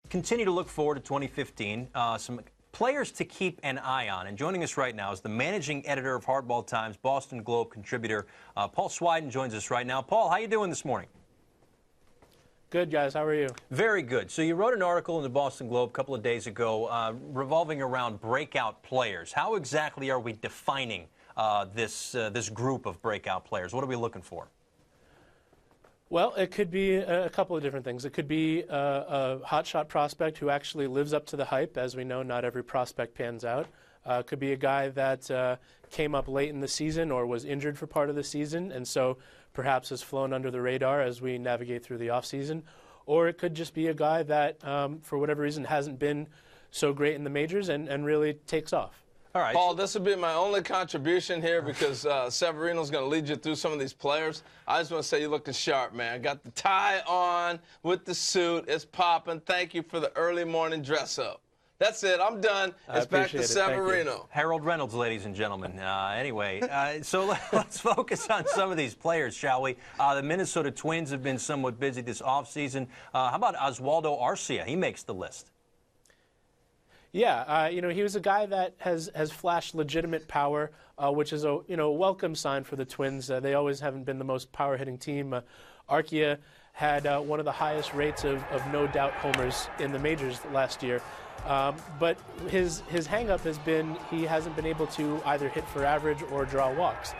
Continue to look forward to 2015. Some players to keep an eye on. And joining us right now is the managing editor of Hardball Times, Boston Globe contributor, Paul Swydan joins us right now. Paul, how you doing this morning? Good, guys. How are you? Very good. So you wrote an article in the Boston Globe a couple of days ago revolving around breakout players. How exactly are we defining this group of breakout players? What are we looking for? Well, it could be a couple of different things. It could be a hotshot prospect who actually lives up to the hype. As we know, not every prospect pans out. It could be a guy that came up late in the season or was injured for part of the season, and so perhaps has flown under the radar as we navigate through the offseason. Or it could just be a guy that, for whatever reason, hasn't been so great in the majors and really takes off. All right. Paul, this will be my only contribution here because Severino's going to lead you through some of these players. I just want to say you're looking sharp, man. Got the tie on with the suit. It's popping. Thank you for the early morning dress up. That's it. I'm done. It's back to Severino. Harold Reynolds, ladies and gentlemen. Anyway, so let's focus on some of these players, shall we? The Minnesota Twins have been somewhat busy this offseason. How about Oswaldo Arcia? He makes the list. Yeah, he was a guy that has flashed legitimate power, which is a welcome sign for the Twins. They always haven't been the most power-hitting team. Arcia had one of the highest rates of no-doubt homers in the majors last year. But his hang-up has been he hasn't been able to either hit for average or draw walks.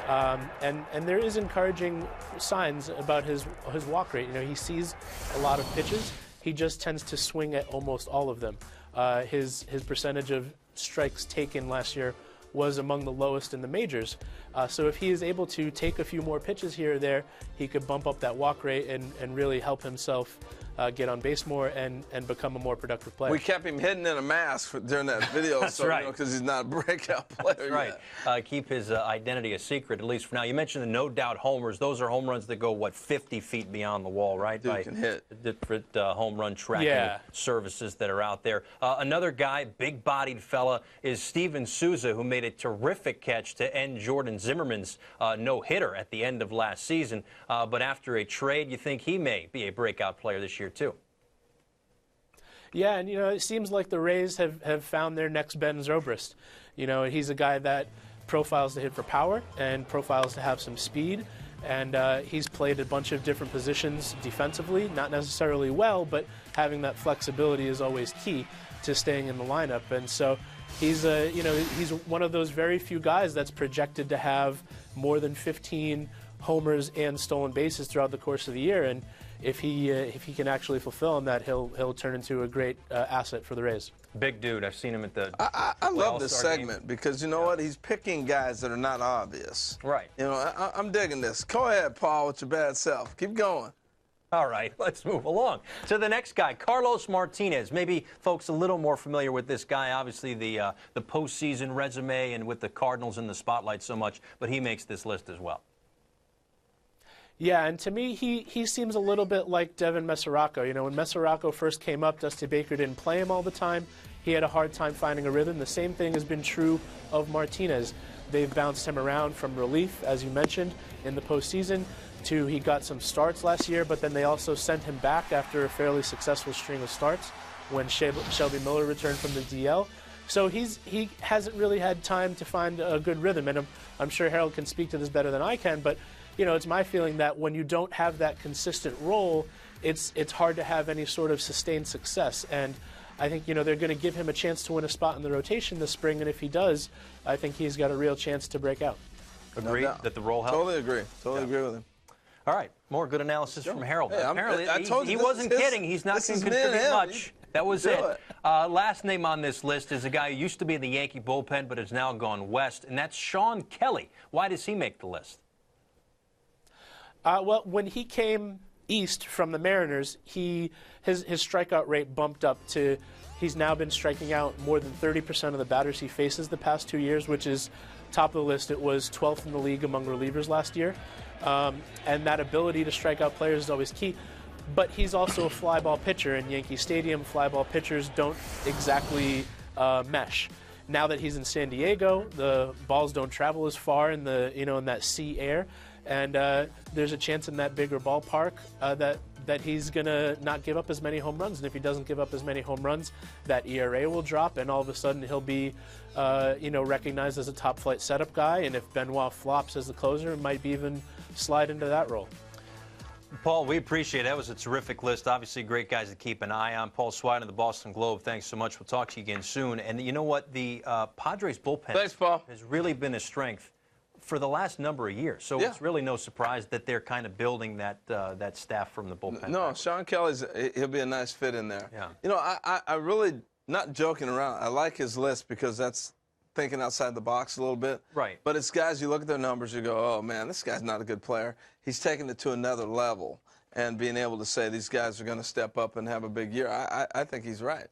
And there is encouraging signs about his walk rate. He sees a lot of pitches. He just tends to swing at almost all of them. His percentage of strikes taken last year was among the lowest in the majors. So if he is able to take a few more pitches here or there, he could bump up that walk rate and really help himself get on base more and become a more productive player. We kept him hidden in a mask during that video. That's so, right. Because he's not a breakout player. That's right. Keep his identity a secret, at least for now. You mentioned the no-doubt homers. Those are home runs that go, 50 feet beyond the wall, right? Dude can hit. Different home run tracking services that are out there. Another guy, big-bodied fella, is Steven Souza, who made a terrific catch to end Jordan Zimmerman's no-hitter at the end of last season. But after a trade, you think he may be a breakout player this year, too. Yeah, and it seems like the Rays have found their next Ben Zobrist. He's a guy that profiles to hit for power and profiles to have some speed, and he's played a bunch of different positions defensively, not necessarily well, but having that flexibility is always key to staying in the lineup. And so he's he's one of those very few guys that's projected to have more than 15 homers and stolen bases throughout the course of the year, and if he can actually fulfill on that, he'll turn into a great asset for the Rays. Big dude. I've seen him at the I love this segment because you know what? He's picking guys that are not obvious. Right. I'm digging this. Go ahead, Paul, with your bad self. Keep going. All right, let's move along to the next guy, Carlos Martinez. Maybe folks a little more familiar with this guy. Obviously, the postseason resume and with the Cardinals in the spotlight so much, but he makes this list as well. Yeah, and to me, he seems a little bit like Devin Mesoraco. When Mesoraco first came up, Dusty Baker didn't play him all the time. He had a hard time finding a rhythm. The same thing has been true of Martinez. They've bounced him around from relief, as you mentioned, in the postseason, to he got some starts last year, but then they also sent him back after a fairly successful string of starts when Shelby Miller returned from the DL. So he hasn't really had time to find a good rhythm, and I'm sure Harold can speak to this better than I can, but it's my feeling that when you don't have that consistent role, it's hard to have any sort of sustained success. And I think, they're going to give him a chance to win a spot in the rotation this spring, and if he does, I think he's got a real chance to break out. Agree that the role helps? Totally agree. Totally agree with him. All right, more good analysis from Harold. Hey, Apparently, he this wasn't kidding. He's not going to contribute much. That was it. Last name on this list is a guy who used to be in the Yankee bullpen but has now gone west, and that's Sean Kelly. Why does he make the list? Well, when he came east from the Mariners, his strikeout rate bumped up to, he's now been striking out more than 30% of the batters he faces the past 2 years, which is top of the list. It was 12th in the league among relievers last year. And that ability to strike out players is always key. But he's also a fly ball pitcher. In Yankee Stadium, fly ball pitchers don't exactly mesh. Now that he's in San Diego, the balls don't travel as far in the in that sea air, and there's a chance in that bigger ballpark that he's going to not give up as many home runs. And if he doesn't give up as many home runs, that ERA will drop, and all of a sudden he'll be recognized as a top-flight setup guy. And if Benoit flops as the closer, it might be even slide into that role. Paul, we appreciate it. That was a terrific list. Obviously, great guys to keep an eye on. Paul Swydan of the Boston Globe, thanks so much. We'll talk to you again soon. And you know what? The Padres bullpen Thanks, Paul. has really been a strength for the last number of years. So it's really no surprise that they're kind of building that that staff from the bullpen. No, Sean Kelly's, he'll be a nice fit in there. Yeah. You know, I really, not joking around, I like his list because that's thinking outside the box a little bit. Right. But it's guys, you look at their numbers, you go, oh, man, this guy's not a good player. He's taking it to another level. And being able to say these guys are going to step up and have a big year, I think he's right.